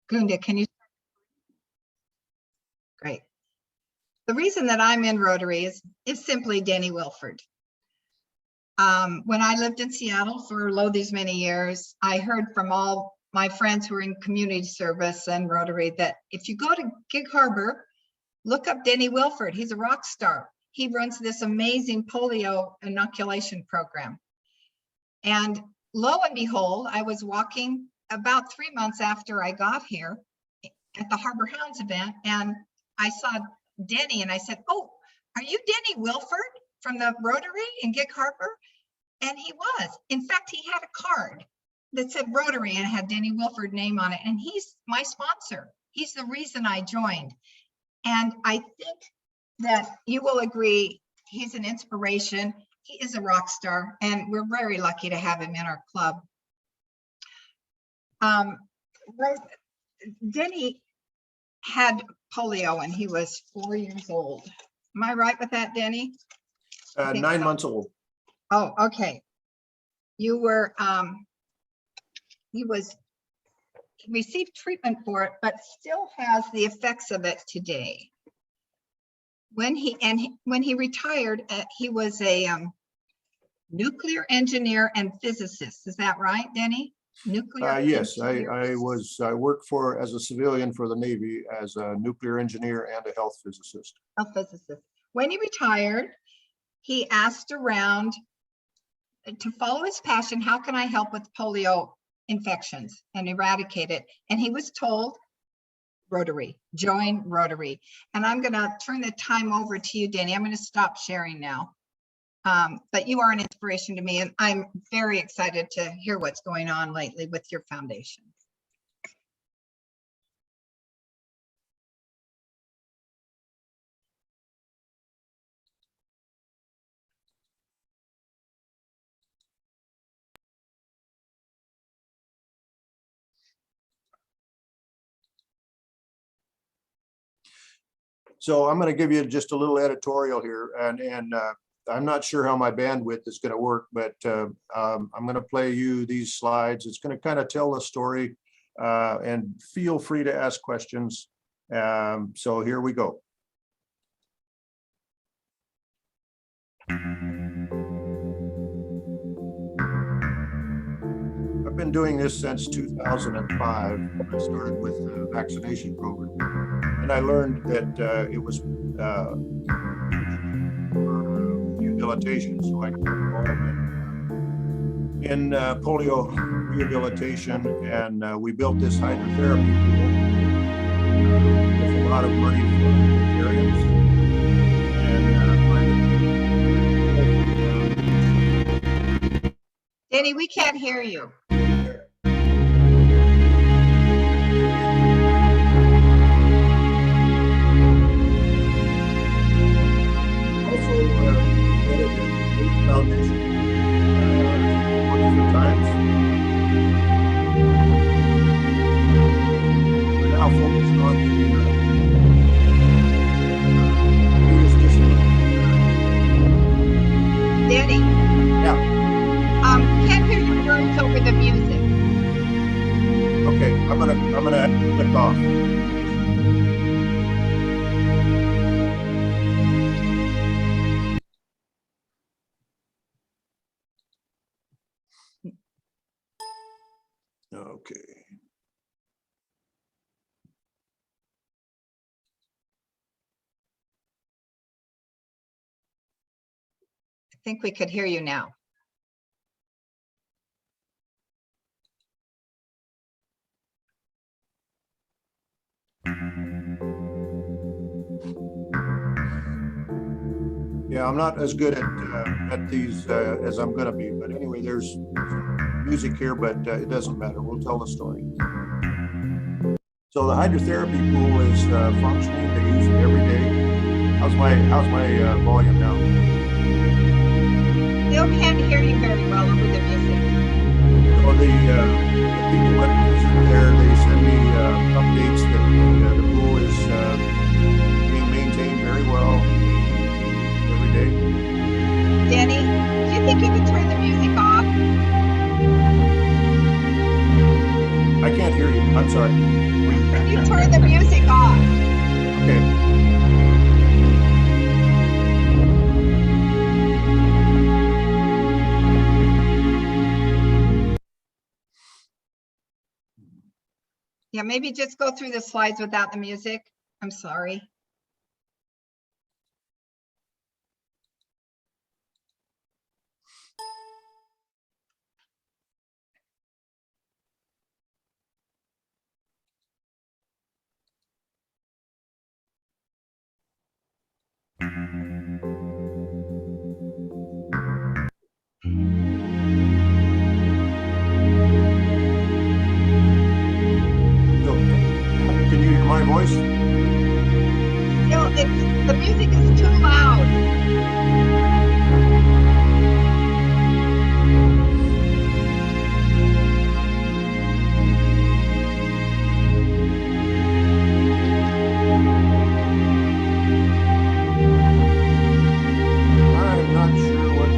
Gunda, can you? Great. The reason that I'm in Rotary is simply Denny Wilford. When I lived in Seattle for these many years, I heard from all my friends who are in community service and Rotary that if you go to Gig Harbor, look up Denny Wilford. He's a rock star. He runs this amazing polio inoculation program. And lo and behold, I was walking about 3 months after I got here at the Harbor Hounds event, and I saw Denny and I said, "Oh, are you Denny Wilford from the Rotary in Gig Harbor?" And he was. In fact, he had a card that said Rotary and had Denny Wilford name on it. And he's my sponsor. He's the reason I joined. And I think that you will agree, he's an inspiration. He is a rock star, and we're very lucky to have him in our club. Denny had polio when he was 4 years old. Am I right with that, Denny? 9 months old. Oh, okay. You were, he received treatment for it, but still has the effects of it today. When he retired, he was a nuclear engineer and physicist. Is that right, Denny? Nuclear. Yes, I worked as a civilian for the Navy as a nuclear engineer and a health physicist. A physicist. When he retired, he asked around to follow his passion. How can I help with polio infections and eradicate it? And he was told, Rotary, join Rotary. And I'm going to turn the time over to you, Denny. I'm going to stop sharing now. But you are an inspiration to me, and I'm very excited to hear what's going on lately with your foundation. So I'm going to give you just a little editorial here, and I'm not sure how my bandwidth is going to work, but I'm going to play you these slides. It's going to kind of tell the story, and feel free to ask questions. So here we go. I've been doing this since 2005. I started with the vaccination program, and I learned that it was rehabilitation, so I got involved in polio rehabilitation, and we built this hydrotherapy pool with a lot of money from Rotarians. Denny, we can't hear you. Foundation wonderful times. We're now focused on the Denny? Yeah. Can't hear your words over the music. Okay, I'm gonna click off. Okay. I think we could hear you now. Yeah, I'm not as good at these as I'm gonna be, but anyway, there's music here, but it doesn't matter. We'll tell the story. So the hydrotherapy pool is functioning. They use it every day. How's my volume now? Still can't hear you very well over the music. So the people that visit there, they send me updates that the pool is being maintained very well every day. Denny, do you think you could turn the music off? I can't hear you. I'm sorry. Can you turn the music off? Okay. Yeah, maybe just go through the slides without the music. I'm sorry. So, can you hear my voice? No, the music is too loud. I'm not sure what to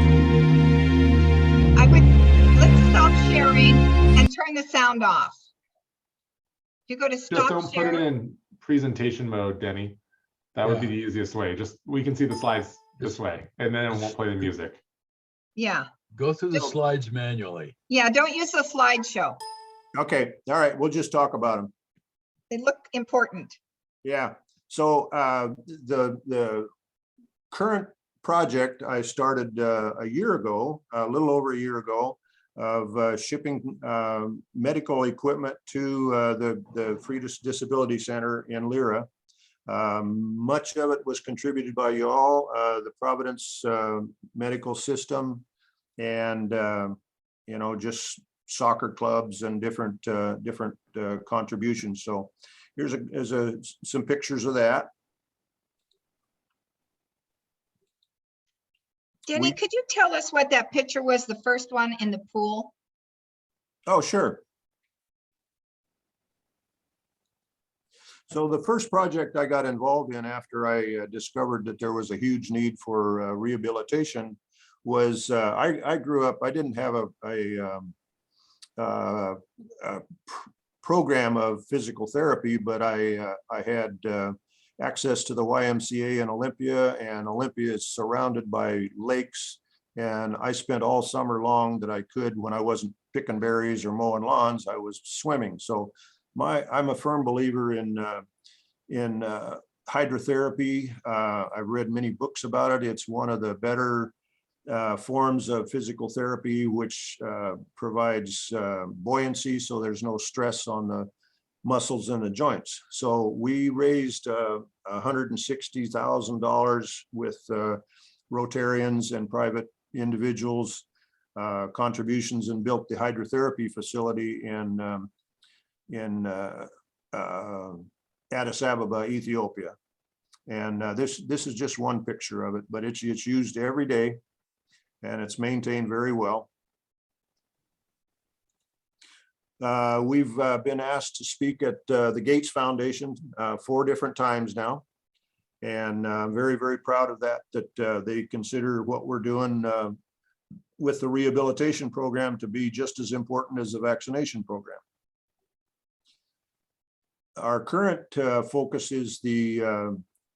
Let's stop sharing and turn the sound off. You go to Just stop don't put it sharing. in presentation mode, Denny. That would be the easiest way. Just we can see the slides this way, and then it won't play the music. Yeah, Go through the slides manually. yeah, don't use the slideshow. Okay, all right, we'll just talk about them. They look important. Yeah, so the current project I started a year ago, a little over a year ago, of shipping medical equipment to the Freitas Disability Center in Lyra. Much of it was contributed by you all, the Providence medical system, and you know, just soccer clubs and different contributions. So here's some pictures of that. Denny, could you tell us what that picture was, the first one in the pool? Oh, sure. So the first project I got involved in after I discovered that there was a huge need for rehabilitation was I grew up, I didn't have a program of physical therapy, but I had access to the YMCA in Olympia, and Olympia is surrounded by lakes. And I spent all summer long that I could, when I wasn't picking berries or mowing lawns, I was swimming. So I'm a firm believer in hydrotherapy. I've read many books about it. It's one of the better forms of physical therapy, which provides buoyancy, so there's no stress on the muscles in the joints. So we raised $160,000 with Rotarians and private individuals contributions, and built the hydrotherapy facility in Addis Ababa, Ethiopia. And this is just one picture of it, but it's used every day, and it's maintained very well. We've been asked to speak at the Gates Foundation 4 different times now, and I'm very, very proud of that, that they consider what we're doing with the rehabilitation program to be just as important as the vaccination program. Our current focus is the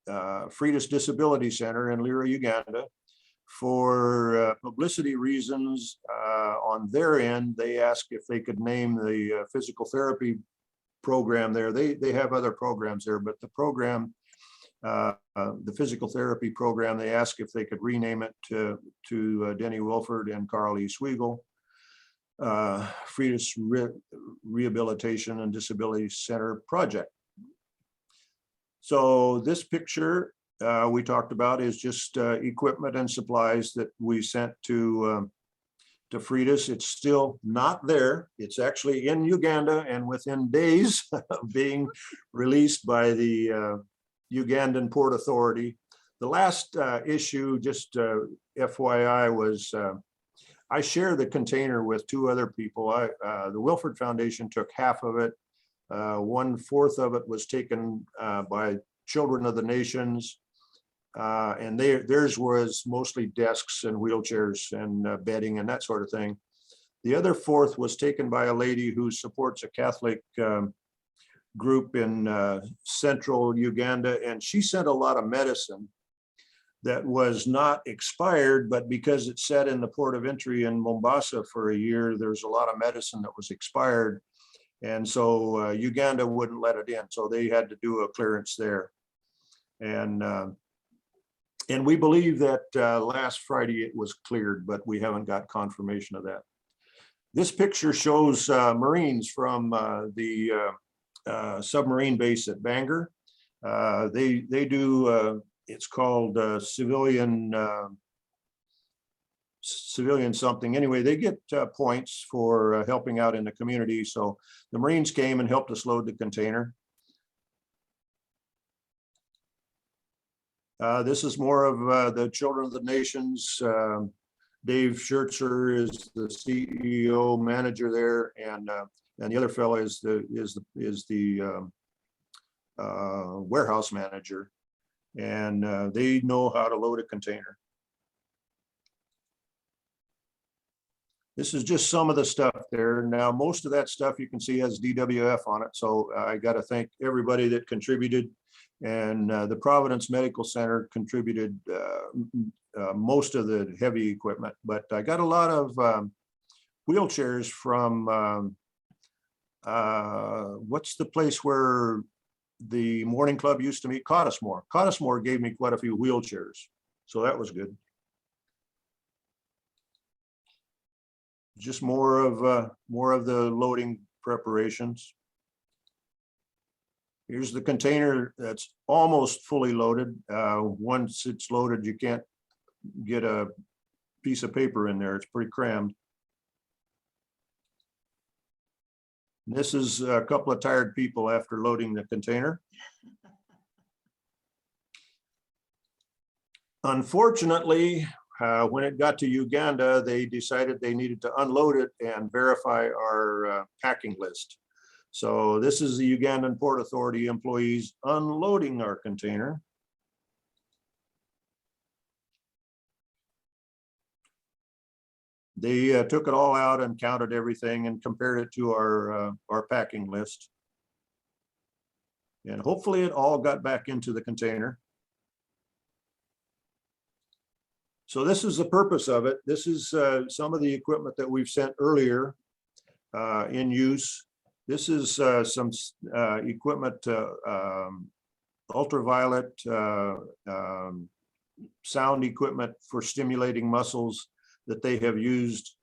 Freitas Disability Center in Lyra, Uganda. For publicity reasons, on their end, they asked if they could name the physical therapy program there. They have other programs there, but the program, the physical therapy program, they asked if they could rename it to Denny Wilford and Carl E. Sweigel, Freitas Rehabilitation and Disability Center Project. So this picture we talked about is just equipment and supplies that we sent to Freitas. It's still not there. It's actually in Uganda, and within days of being released by the Ugandan Port Authority. The last issue, just FYI, was I share the container with 2 other people. The Wilford Foundation took half of it. 1/4 of it was taken by Children of the Nations. And theirs was mostly desks and wheelchairs and bedding and that sort of thing. The other 1/4 was taken by a lady who supports a Catholic group in central Uganda, and she sent a lot of medicine that was not expired, but because it sat in the port of entry in Mombasa for a year, there's a lot of medicine that was expired. And so Uganda wouldn't let it in. So they had to do a clearance there. And we believe that last Friday it was cleared, but we haven't got confirmation of that. This picture shows Marines from the submarine base at Bangor. They do, it's called civilian something. Anyway, they get points for helping out in the community. So the Marines came and helped us load the container. This is more of the Children of the Nations. Dave Schertzer is the CEO manager there, and the other fellow is the warehouse manager, and they know how to load a container. This is just some of the stuff there. Now, most of that stuff you can see has DWF on it. So I got to thank everybody that contributed. And the Providence Medical Center contributed most of the heavy equipment. But I got a lot of wheelchairs from, what's the place where the morning club used to meet? Cottesmore. Cottesmore gave me quite a few wheelchairs. So that was good. Just more of the loading preparations. Here's the container that's almost fully loaded. Once it's loaded, you can't get a piece of paper in there. It's pretty crammed. This is a couple of tired people after loading the container. Unfortunately, when it got to Uganda, they decided they needed to unload it and verify our packing list. So this is the Ugandan Port Authority employees unloading our container. They took it all out and counted everything and compared it to our packing list. And hopefully it all got back into the container. So this is the purpose of it. This is some of the equipment that we've sent earlier in use. This is some equipment, ultraviolet sound equipment for stimulating muscles that they have used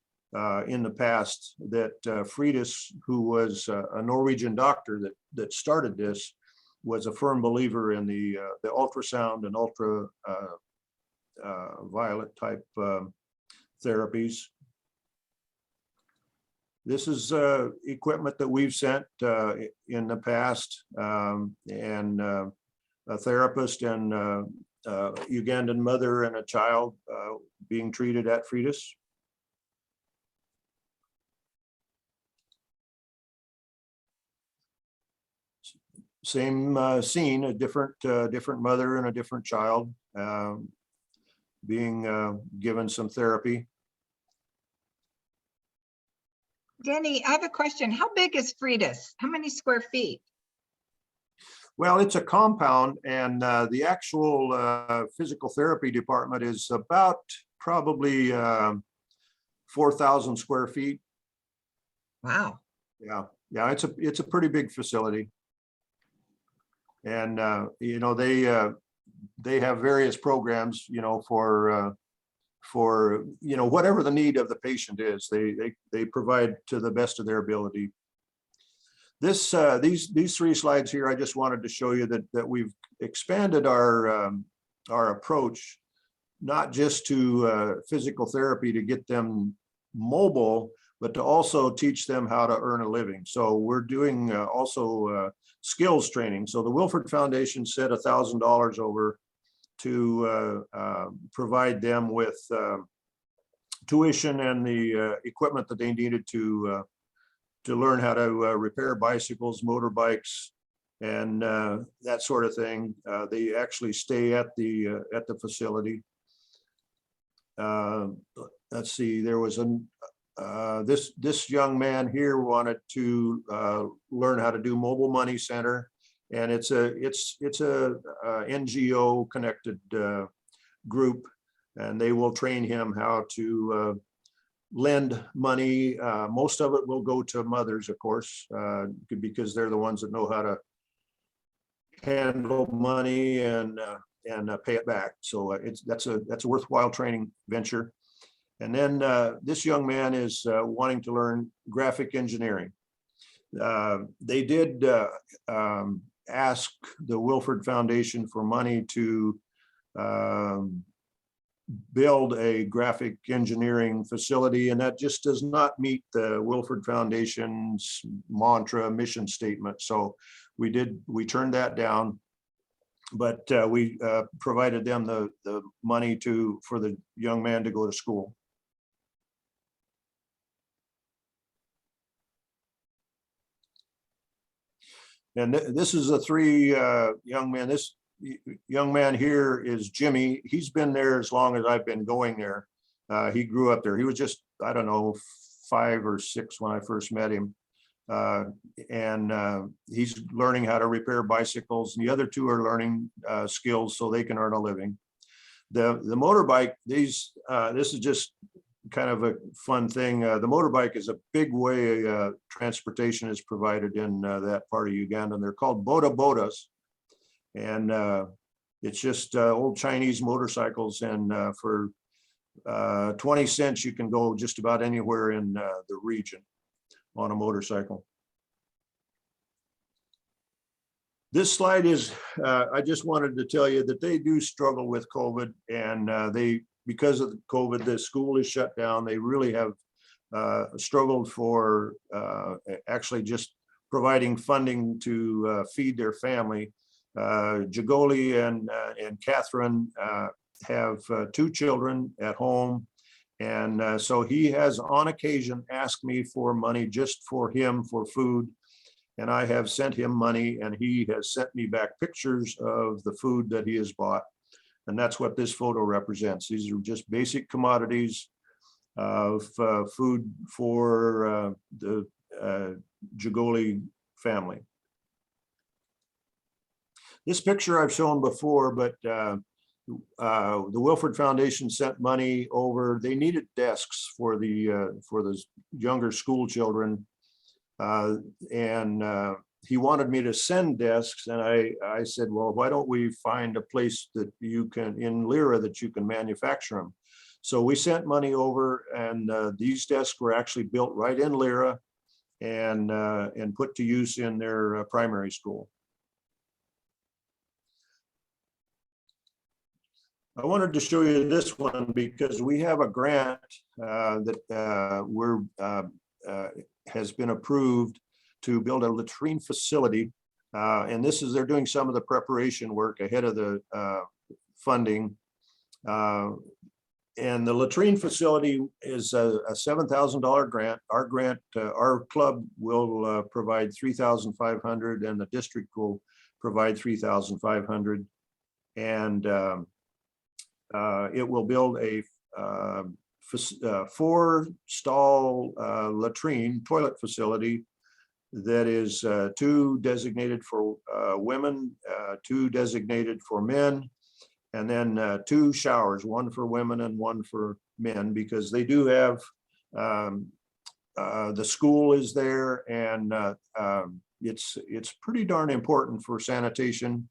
in the past, that Fridis, who was a Norwegian doctor that started this, was a firm believer in the ultrasound and ultra violet type therapies. This is equipment that we've sent in the past, and a therapist and Ugandan mother and a child being treated at Fridis. Same scene, a different mother and a different child being given some therapy. Denny, I have a question. How big is Fridis? How many square feet? Well, it's a compound, and the actual physical therapy department is about probably 4,000 square feet. Wow. Yeah, it's a pretty big facility. And you know, they have various programs, you know, for you know, whatever the need of the patient is, they provide to the best of their ability. This these three slides here, I just wanted to show you that we've expanded our approach, not just to physical therapy to get them mobile, but to also teach them how to earn a living. So we're doing also skills training. So the Wilford Foundation sent $1,000 over to provide them with tuition and the equipment that they needed to learn how to repair bicycles, motorbikes, and that sort of thing. They actually stay at the facility. Let's see, there was this young man here wanted to learn how to do mobile money center, and it's a NGO connected group, and they will train him how to lend money. Most of it will go to mothers, of course, because they're the ones that know how to handle money and pay it back. So that's a worthwhile training venture. And then this young man is wanting to learn graphic engineering. They did ask the Wilford Foundation for money to build a graphic engineering facility, and that just does not meet the Wilford Foundation's mantra mission statement. So we turned that down, but we provided them the money for the young man to go to school. And this is the three young men. This young man here is Jimmy. He's been there as long as I've been going there. He grew up there. He was just, I don't know, 5 or 6 when I first met him. And he's learning how to repair bicycles. And the other 2 are learning skills so they can earn a living. The motorbike, this is just kind of a fun thing. The motorbike is a big way transportation is provided in that part of Uganda, and they're called bodas. And it's just old Chinese motorcycles, and for 20 cents you can go just about anywhere in the region on a motorcycle. This slide is, I just wanted to tell you that they do struggle with COVID, and because of COVID, the school is shut down. They really have struggled for actually just providing funding to feed their family. Jagoli and Catherine have 2 children at home. And so he has on occasion asked me for money just for him for food. And I have sent him money, and he has sent me back pictures of the food that he has bought. And that's what this photo represents. These are just basic commodities of food for the Jagoli family. This picture I've shown before, but the Wilford Foundation sent money over. They needed desks for the younger school children, and he wanted me to send desks, and I said, well, why don't we find a place that you can, in Lira, that you can manufacture them. So we sent money over, and these desks were actually built right in Lira and put to use in their primary school. I wanted to show you this one because we have a grant that has been approved to build a latrine facility. And they're doing some of the preparation work ahead of the funding. And the latrine facility is a $7,000 grant. Our club will provide $3,500, and the district will provide $3,500. And it will build a 4-stall latrine toilet facility that is 2 designated for women, 2 designated for men, and then 2 showers, 1 for women and 1 for men, because they do have the school is there, and it's pretty darn important for sanitation.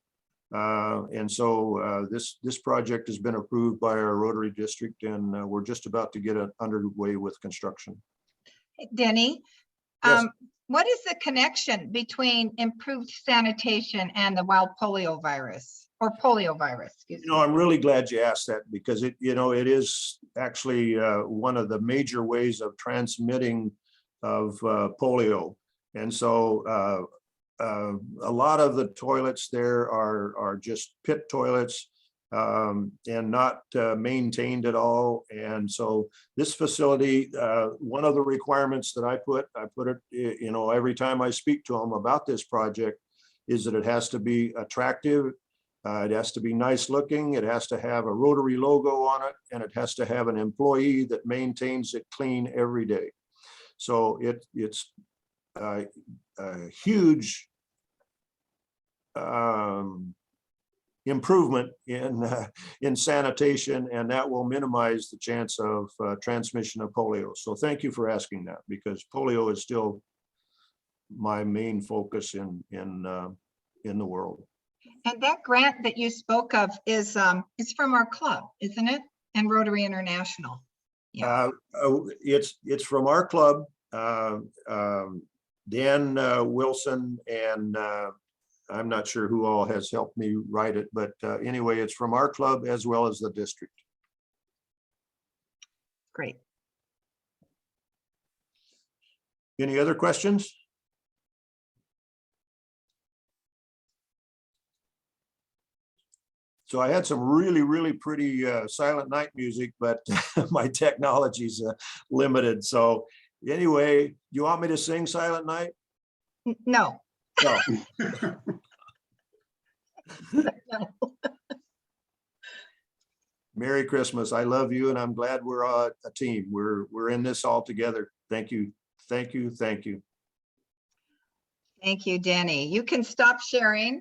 And so this project has been approved by our Rotary district, and we're just about to get it underway with construction. Denny, Yes. what is the connection between improved sanitation and the wild polio virus, or polio virus? Excuse me. I'm really glad you asked that, because it is actually one of the major ways of transmitting of polio. And so a lot of the toilets there are just pit toilets, and not maintained at all. And so this facility, one of the requirements that I put it, every time I speak to them about this project, is that it has to be attractive. It has to be nice looking. It has to have a Rotary logo on it, and it has to have an employee that maintains it clean every day. So it's a huge improvement in sanitation, and that will minimize the chance of transmission of polio. So thank you for asking that, because polio is still my main focus in the world. And that grant that you spoke of is from our club, isn't it? And Rotary International. Yeah. It's from our club, Dan Wilson, and I'm not sure who all has helped me write it, but anyway, it's from our club as well as the district. Great. Any other questions? So I had some really, really pretty Silent Night music, but my technology's limited. So anyway, you want me to sing Silent Night? No. No. Merry Christmas. I love you, and I'm glad we're a team. We're in this all together. Thank you. Thank you. Thank you. Thank you, Denny. You can stop sharing.